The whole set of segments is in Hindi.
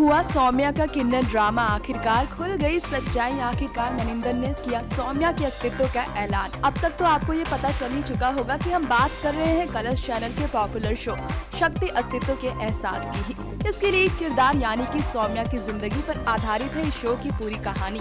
हुआ सौम्या का किन्नर ड्रामा, आखिरकार खुल गई सच्चाई। आखिरकार मनिंदर ने किया सौम्या के अस्तित्व का ऐलान। अब तक तो आपको ये पता चल ही चुका होगा कि हम बात कर रहे हैं कलर्स चैनल के पॉपुलर शो शक्ति अस्तित्व के एहसास की ही। इसके लीड किरदार यानी कि सौम्या की जिंदगी पर आधारित है इस शो की पूरी कहानी।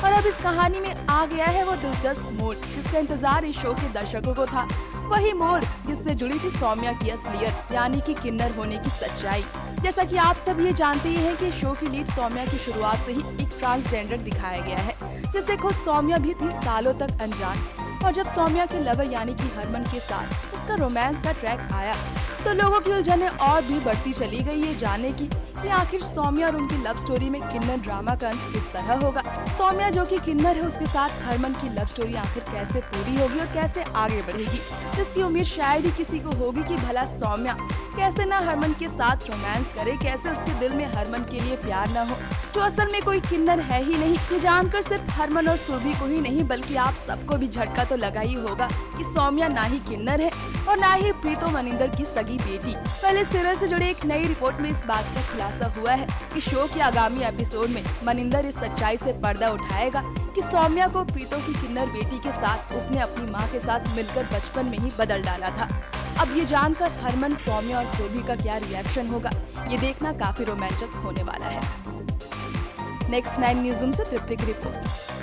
और अब इस कहानी में आ गया है वो दिलचस्प मोड़ जिसका इंतजार इस शो के दर्शकों को था। वही मोड़ जिससे जुड़ी थी सौम्या की असलियत यानी कि किन्नर होने की सच्चाई। जैसा कि आप सब ये जानते ही हैं कि शो की लीड सौम्या की शुरुआत से ही एक ट्रांसजेंडर दिखाया गया है, जिससे खुद सौम्या भी थी सालों तक अनजान। और जब सौम्या के लवर यानी कि हरमन के साथ उसका रोमांस का ट्रैक आया तो लोगों की उलझनें और भी बढ़ती चली गई ये जानने की कि आखिर सौम्या और उनकी लव स्टोरी में किन्नर ड्रामा का अंत किस तरह होगा। सौम्या जो कि किन्नर है उसके साथ हरमन की लव स्टोरी आखिर कैसे पूरी होगी और कैसे आगे बढ़ेगी, जिसकी उम्मीद शायद ही किसी को होगी कि भला सौम्या कैसे ना हरमन के साथ रोमांस करे, कैसे उसके दिल में हरमन के लिए प्यार न हो जो असल में कोई किन्नर है ही नहीं। ये जानकर सिर्फ हरमन और सुरभि को ही नहीं बल्कि आप सबको भी झटका तो लगा ही होगा कि सौम्या ना ही किन्नर है और ना ही प्रीतो मनिंदर की सगी बेटी। पहले सीरियल से जुड़े एक नई रिपोर्ट में इस बात का खुलासा हुआ है कि शो के आगामी एपिसोड में मनिंदर इस सच्चाई से पर्दा उठाएगा कि सौम्या को प्रीतो की किन्नर बेटी के साथ उसने अपनी मां के साथ मिलकर बचपन में ही बदल डाला था। अब ये जानकर हरमन, सौम्या और सुरभि का क्या रिएक्शन होगा ये देखना काफी रोमांचक होने वाला है। नेक्स्ट 9 न्यूज़ रूम से तृप्ति की रिपोर्ट।